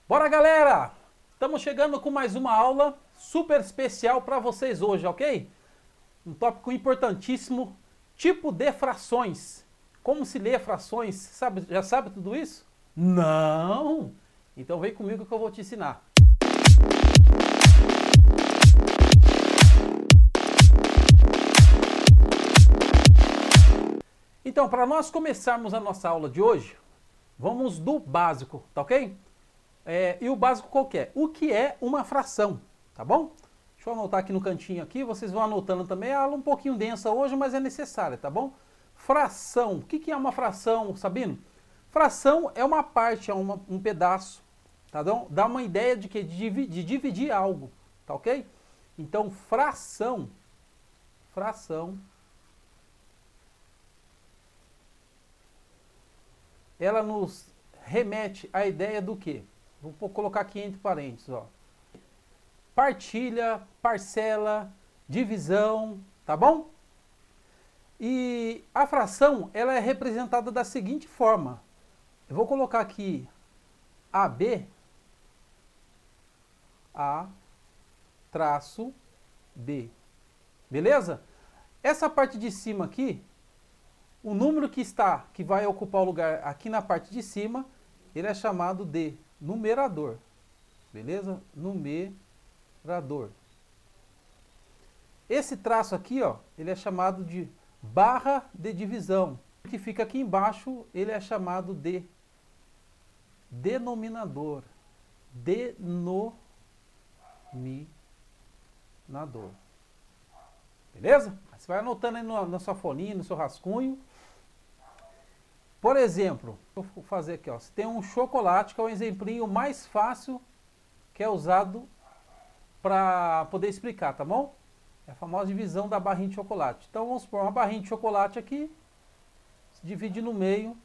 Bora, galera! Estamos chegando com mais uma aula super especial para vocês hoje, ok? Um tópico importantíssimo, tipo de frações. Como se lê frações? Já sabe tudo isso? Não! Então vem comigo que eu vou te ensinar. Então, para nós começarmos a nossa aula de hoje, vamos do básico, tá ok? E o básico qual que é? O que é uma fração, tá bom? Deixa eu anotar aqui no cantinho aqui, vocês vão anotando também. A aula um pouquinho densa hoje, mas é necessária, tá bom? Fração. O que é uma fração, Sabino? Fração é uma parte, é um pedaço, tá bom? Dá uma ideia de que de dividir algo, tá ok? Então, fração, ela nos remete à ideia do quê? Vou colocar aqui entre parênteses, ó. Partilha, parcela, divisão, tá bom? E a fração, ela é representada da seguinte forma. Eu vou colocar aqui AB, A, traço, B. Beleza? Essa parte de cima aqui, o número que vai ocupar o lugar aqui na parte de cima, ele é chamado de numerador. Beleza? Numerador. Esse traço aqui, ó, ele é chamado de barra de divisão. O que fica aqui embaixo, ele é chamado de denominador. Denominador. Beleza? Você vai anotando aí na sua folhinha, no seu rascunho. Por exemplo, vou fazer aqui, ó. Você tem um chocolate, que é o exemplinho mais fácil que é usado para poder explicar, tá bom? É a famosa divisão da barrinha de chocolate. Então vamos supor uma barrinha de chocolate aqui, se divide no meio.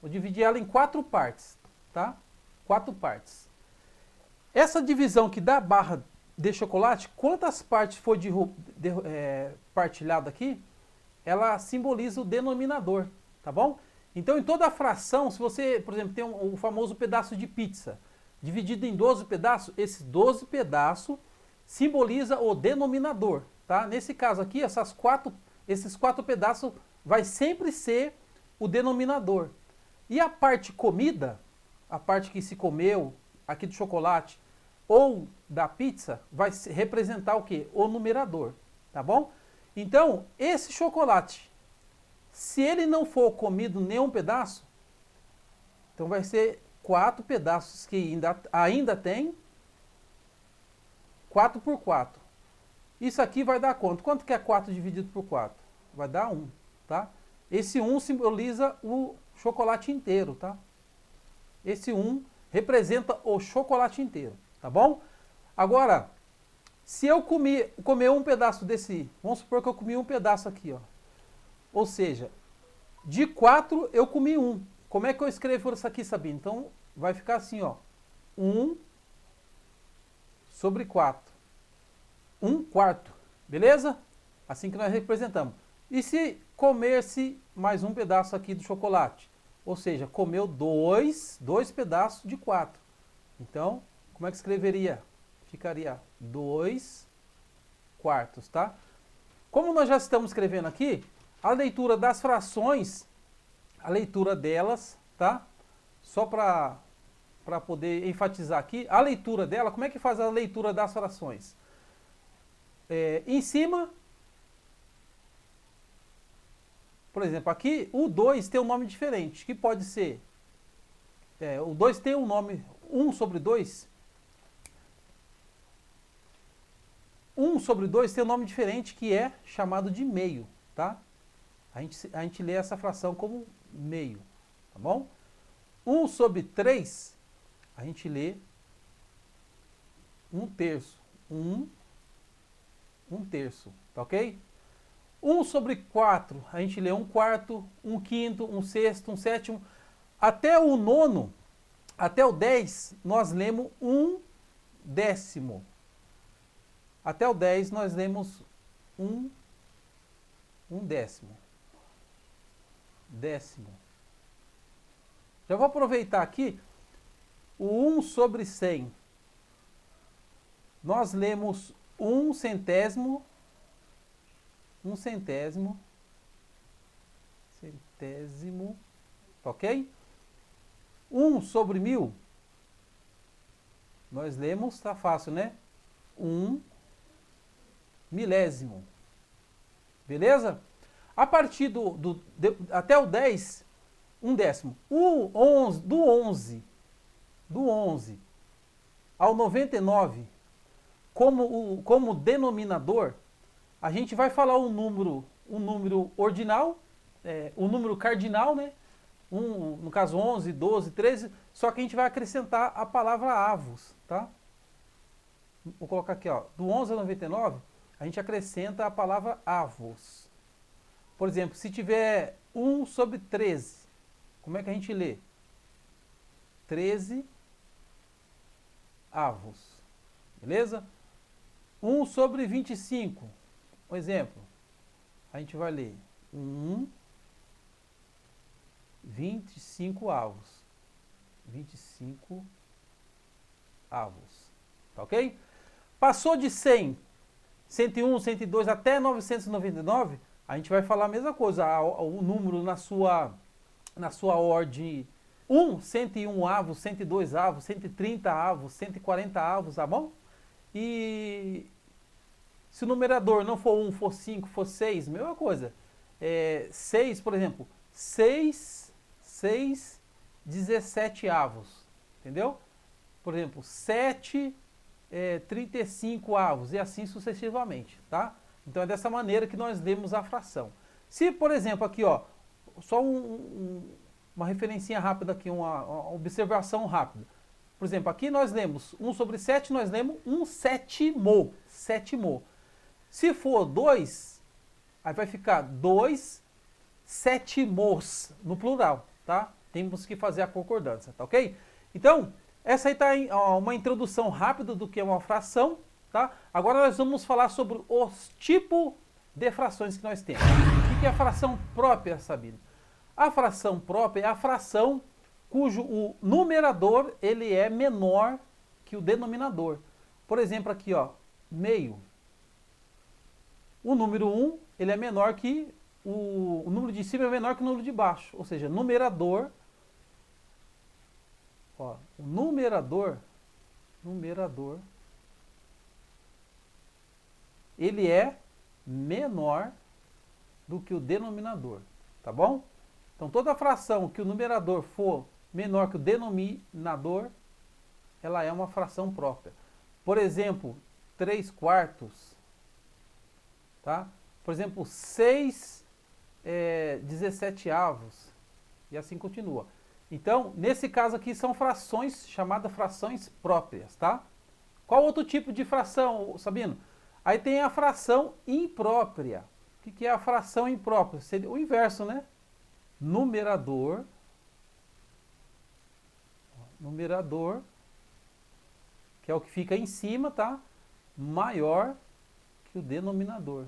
Vou dividir ela em 4 partes, tá? 4 partes. Essa divisão que dá a barra de chocolate, quantas partes for partilhada aqui, ela simboliza o denominador, tá bom? Então em toda a fração, se você, por exemplo, tem o famoso pedaço de pizza, dividido em 12 pedaços, esses 12 pedaços simboliza o denominador, tá? Nesse caso aqui, esses 4 pedaços vai sempre ser o denominador. E a parte comida, a parte que se comeu, aqui do chocolate, ou da pizza, vai representar o quê? O numerador, tá bom? Então, esse chocolate, se ele não for comido nenhum pedaço, então vai ser 4 pedaços que ainda tem 4 por 4. Isso aqui vai dar quanto? Quanto que é 4 dividido por 4? Vai dar 1, tá? Esse 1 simboliza o chocolate inteiro, tá? Esse 1 representa o chocolate inteiro, tá bom? Agora, se eu comer um pedaço desse, vamos supor que eu comi um pedaço aqui, ó. Ou seja, de 4 eu comi 1. Como é que eu escrevo isso aqui, Sabino? Então, vai ficar assim, ó. 1 sobre 4. 1 quarto. Beleza? Assim que nós representamos. E se comer-se mais um pedaço aqui do chocolate? Ou seja, comeu dois pedaços de 4. Então, como é que escreveria? Ficaria 2 quartos, tá? Como nós já estamos escrevendo aqui, a leitura das frações, a leitura delas, tá? Só para poder enfatizar aqui, a leitura dela, como é que faz a leitura das frações? Em cima, por exemplo, aqui o 2 tem um nome diferente, que pode ser, o 2 tem um nome, 1 sobre 2, 1 sobre 2 tem um nome diferente que é chamado de meio, tá? A gente lê essa fração como meio, tá bom? 1 sobre 3, a gente lê 1 terço. 1 terço, tá ok? 1 sobre 4, a gente lê 1 quarto, 1 quinto, 1 sexto, 1 sétimo. Até o nono, até o 10, nós lemos 1 décimo. Até o 10, nós lemos 1 décimo. Décimo. Já vou aproveitar aqui. O 1 sobre 100. Nós lemos 1 centésimo, tá ok? 1 sobre 1000, nós lemos, tá fácil, né? 1 milésimo. Beleza? A partir até o 10, 1 décimo. Do 11 ao 99, como denominador, a gente vai falar um número ordinal, o número cardinal, né? No caso 11, 12, 13, só que a gente vai acrescentar a palavra avos, tá? Vou colocar aqui, ó, do 11 ao 99, a gente acrescenta a palavra avos. Por exemplo, se tiver 1 sobre 13, como é que a gente lê? 13 avos. Beleza? 1 sobre 25, um exemplo. A gente vai ler 25 avos. 25 avos. Tá ok? Passou de 100, 101, 102 até 999, a gente vai falar a mesma coisa, o número na sua ordem 101 avos, 102 avos, 130 avos, 140 avos, tá bom? E se o numerador não for 1, for 5, for 6, mesma coisa. 6, por exemplo, 6, 17 avos, entendeu? Por exemplo, 7, 35 avos e assim sucessivamente, tá? Então é dessa maneira que nós lemos a fração. Se, por exemplo, aqui, ó, só uma referencinha rápida aqui, uma observação rápida. Por exemplo, aqui nós lemos 1 sobre 7, nós lemos 1 sétimo. Se for 2, aí vai ficar 2 sétimos, no plural, tá? Temos que fazer a concordância, tá ok? Então, essa aí está uma introdução rápida do que é uma fração, tá? Agora nós vamos falar sobre os tipos de frações que nós temos. O que é a fração própria, Sabino? A fração própria é a fração cujo o numerador ele é menor que o denominador. Por exemplo, aqui, ó, meio. O número 1, ele é menor que o número de cima é menor que o número de baixo. Ou seja, numerador, ó, o numerador, ele é menor do que o denominador, tá bom? Então, toda fração que o numerador for menor que o denominador, ela é uma fração própria. Por exemplo, 3 quartos, tá? Por exemplo, 6 17 avos, e assim continua. Então, nesse caso aqui, são frações chamadas frações próprias, tá? Qual outro tipo de fração, Sabino? Aí tem a fração imprópria. O que é a fração imprópria? Seria o inverso, né? Numerador, que é o que fica em cima, tá? Maior que o denominador.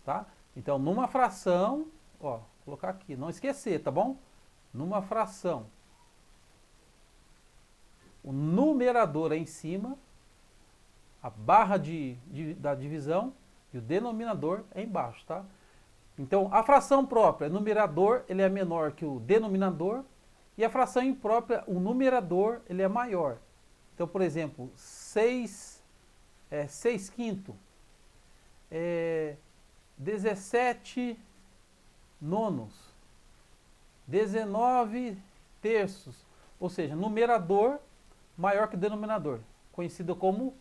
Tá? Então, numa fração, ó, vou colocar aqui, não esquecer, tá bom? Numa fração, o numerador é em cima, a barra da divisão e o denominador é embaixo, tá? Então, a fração própria, numerador, ele é menor que o denominador, e a fração imprópria, o numerador, ele é maior. Então, por exemplo, 6 quinto, 17 nonos, 19 terços, ou seja, numerador maior que denominador, conhecido como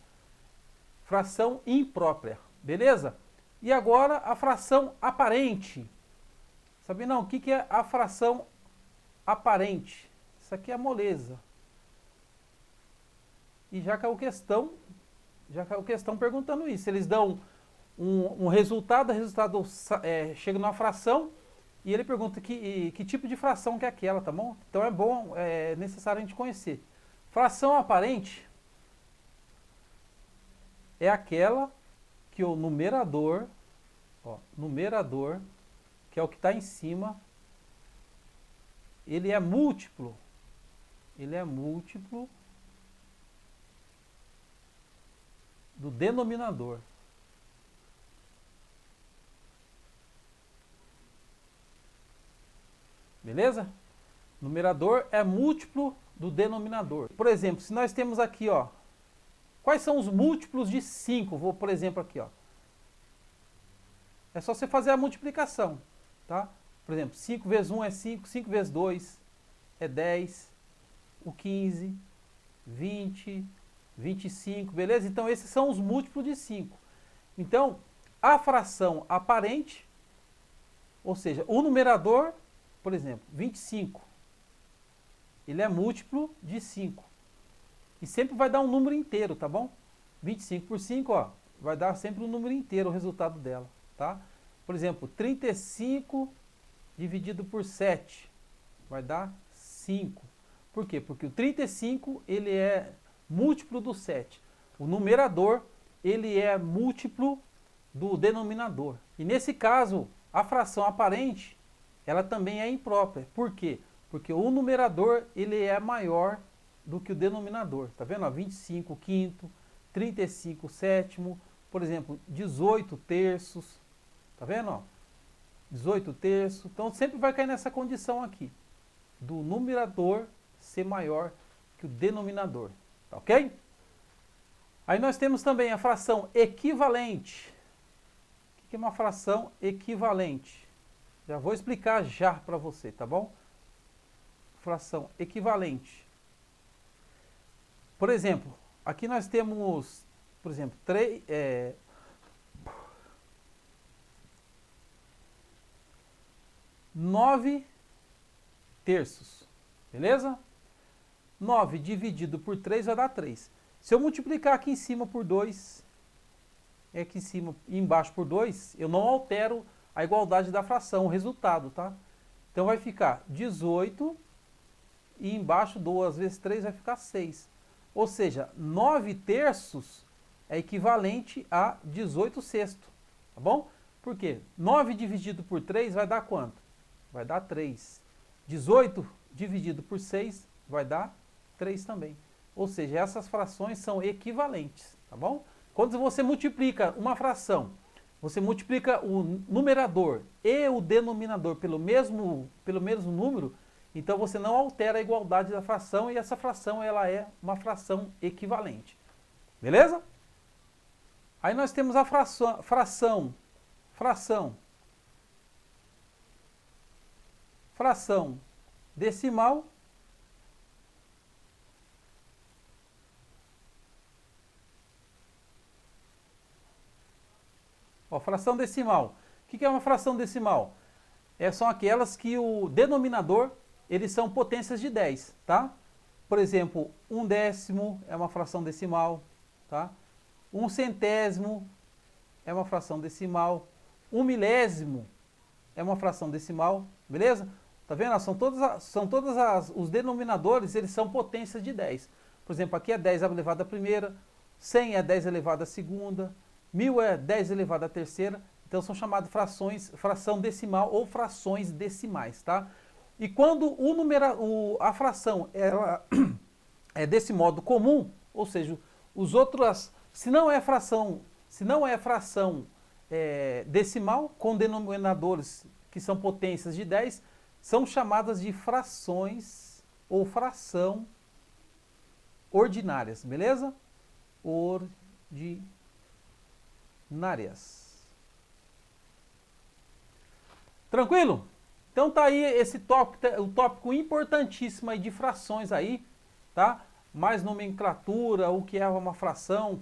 fração imprópria, beleza? E agora a fração aparente. Sabe não, o que é a fração aparente? Isso aqui é moleza. E já caiu questão perguntando isso. Eles dão um resultado, o resultado chega numa fração e ele pergunta que tipo de fração que é aquela, tá bom? Então é necessário a gente conhecer. Fração aparente é aquela que o numerador, que é o que está em cima, ele é múltiplo. Ele é múltiplo do denominador. Beleza? Numerador é múltiplo do denominador. Por exemplo, se nós temos aqui, ó, quais são os múltiplos de 5? Vou, por exemplo, aqui, ó. É só você fazer a multiplicação, tá? Por exemplo, 5 vezes 1 é 5, 5 vezes 2 é 10, o 15, 20, 25, beleza? Então, esses são os múltiplos de 5. Então, a fração aparente, ou seja, o numerador, por exemplo, 25, ele é múltiplo de 5. E sempre vai dar um número inteiro, tá bom? 25 por 5, ó, vai dar sempre um número inteiro o resultado dela, tá? Por exemplo, 35 dividido por 7 vai dar 5. Por quê? Porque o 35, ele é múltiplo do 7. O numerador, ele é múltiplo do denominador. E nesse caso, a fração aparente, ela também é imprópria. Por quê? Porque o numerador, ele é maior do que o denominador. Tá vendo? 25 quinto, 35 sétimo, por exemplo, 18 terços. Tá vendo? Ó? 18 terços. Então sempre vai cair nessa condição aqui, do numerador ser maior que o denominador. Tá ok? Aí nós temos também a fração equivalente. O que é uma fração equivalente? Já vou explicar já para você, tá bom? Fração equivalente. Por exemplo, aqui nós temos, por exemplo, 9 terços, beleza? 9 dividido por 3 vai dar 3. Se eu multiplicar aqui em cima por 2, aqui em cima e embaixo por 2, eu não altero a igualdade da fração, o resultado, tá? Então vai ficar 18 e embaixo 2 vezes 3 vai ficar 6. Ou seja, 9 terços é equivalente a 18 sextos, tá bom? Por quê? 9 dividido por 3 vai dar quanto? Vai dar 3. 18 dividido por 6 vai dar 3 também. Ou seja, essas frações são equivalentes, tá bom? Quando você multiplica uma fração, você multiplica o numerador e o denominador pelo mesmo número, então você não altera a igualdade da fração e essa fração ela é uma fração equivalente. Beleza? Aí nós temos a fração decimal Ó, fração decimal. O que é uma fração decimal? São aquelas que o denominador, eles são potências de 10, tá? Por exemplo, 1/10 é uma fração decimal, tá? 1/100 é uma fração decimal. 1/1000 é uma fração decimal, beleza? Tá vendo? Os denominadores, eles são potências de 10. Por exemplo, aqui é 10 elevado à primeira, 100 é 10 elevado à segunda, 1000 é 10 elevado à terceira, então são chamadas fração decimal ou frações decimais, tá? E quando a fração ela é desse modo comum, ou seja, se não é fração decimal com denominadores que são potências de 10, são chamadas de frações ou fração ordinárias, beleza? Ordinárias. Tranquilo? Então tá aí esse tópico, o tópico importantíssimo aí de frações aí, tá? Mais nomenclatura, o que é uma fração,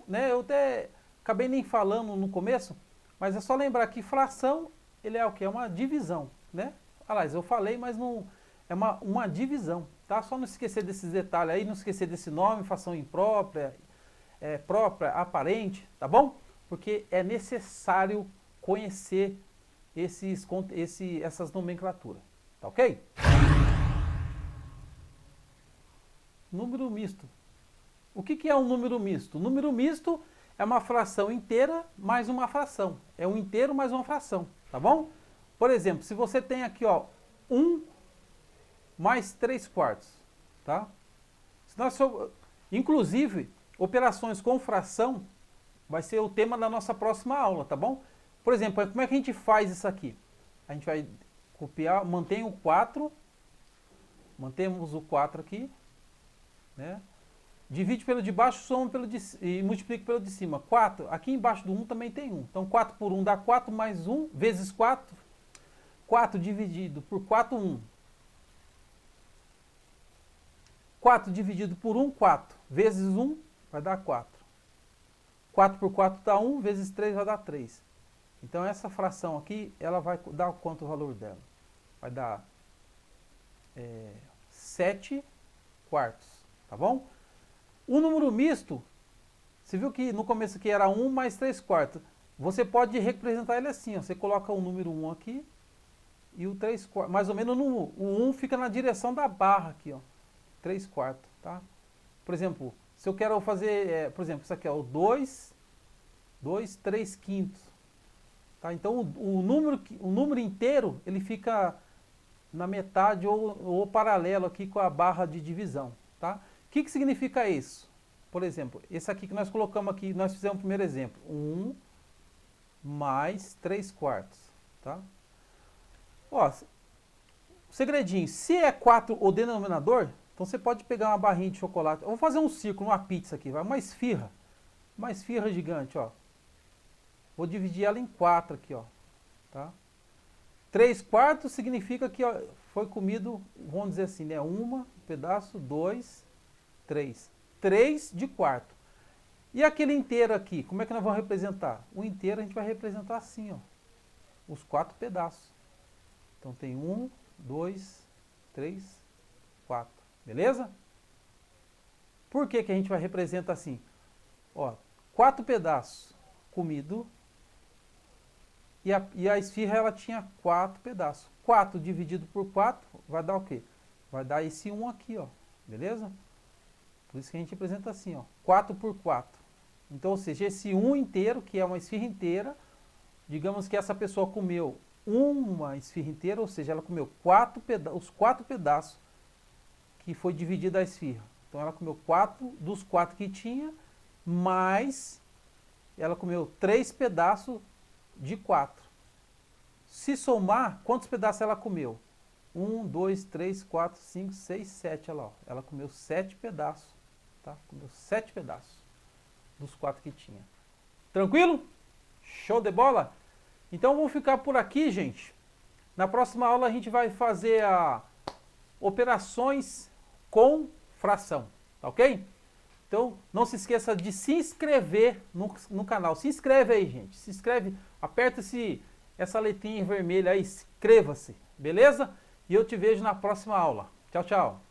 né? Eu até acabei nem falando no começo, mas é só lembrar que fração, ele é o que? É uma divisão, né? Aliás, eu falei, mas não é uma divisão, tá? Só não esquecer desses detalhes aí, não esquecer desse nome, fração imprópria, própria, aparente, tá bom? Porque é necessário conhecer essas nomenclaturas, tá ok? Número misto. O que é um número misto? O número misto é uma fração inteira mais uma fração. É um inteiro mais uma fração, tá bom? Por exemplo, se você tem aqui, ó, 1 mais 3/4, tá? Se nós inclusive, operações com fração vai ser o tema da nossa próxima aula, tá bom? Por exemplo, como é que a gente faz isso aqui? A gente vai copiar, mantém o 4, mantemos o 4 aqui, né? Divide pelo de baixo, soma pelo e multiplica pelo de cima. 4, aqui embaixo do 1 também tem 1. Então 4 por 1 dá 4, mais 1, vezes 4. 4 dividido por 4, 1. 4 dividido por 1, 4. Vezes 1, vai dar 4. 4 por 4 dá 1, vezes 3 vai dar 3. Então essa fração aqui, ela vai dar quanto o valor dela? Vai dar 7/4, tá bom? O número misto, você viu que no começo aqui era 1 mais 3/4. Você pode representar ele assim, ó. Você coloca o número 1 aqui e o 3/4. Mais ou menos o 1 fica na direção da barra aqui, ó. 3/4, tá? Por exemplo, se eu quero fazer, por exemplo, isso aqui é o 2, 3/5. Tá? Então o número inteiro, ele fica na metade ou paralelo aqui com a barra de divisão, tá? O que significa isso? Por exemplo, esse aqui que nós colocamos aqui, nós fizemos o primeiro exemplo. 1 mais 3/4. Tá? Ó, segredinho, se é 4 o denominador, então você pode pegar uma barrinha de chocolate. Eu vou fazer um círculo, uma pizza aqui, vai, uma esfirra gigante, ó. Vou dividir ela em 4 aqui, ó. Tá? 3/4 significa que ó, foi comido, vamos dizer assim, né? Um pedaço, 2, 3. 3 de quarto. E aquele inteiro aqui, como é que nós vamos representar? O inteiro a gente vai representar assim, ó. Os 4 pedaços. Então tem 1, 2, 3, 4. Beleza? Por que a gente vai representar assim? Ó, 4 pedaços comido. E a esfirra ela tinha 4 pedaços. 4 dividido por 4 vai dar o quê? Vai dar esse 1 aqui, ó. Beleza? Por isso que a gente representa assim, ó. 4 por 4. Então, ou seja, esse 1 inteiro, que é uma esfirra inteira, digamos que essa pessoa comeu uma esfirra inteira, ou seja, ela comeu os 4 pedaços que foi dividida a esfirra. Então ela comeu 4 dos 4 que tinha, mais ela comeu 3 pedaços de 4. Se somar, quantos pedaços ela comeu? 1, 2, 3, 4, 5, 6, 7. Olha lá, ó. Ela comeu 7 pedaços. Tá? Comeu 7 pedaços dos 4 que tinha. Tranquilo? Show de bola? Então vamos ficar por aqui, gente. Na próxima aula a gente vai fazer operações com fração. Tá ok? Então não se esqueça de se inscrever no canal. Se inscreve aí, gente. Se inscreve, aperta essa letrinha vermelha aí, inscreva-se. Beleza? E eu te vejo na próxima aula. Tchau, tchau.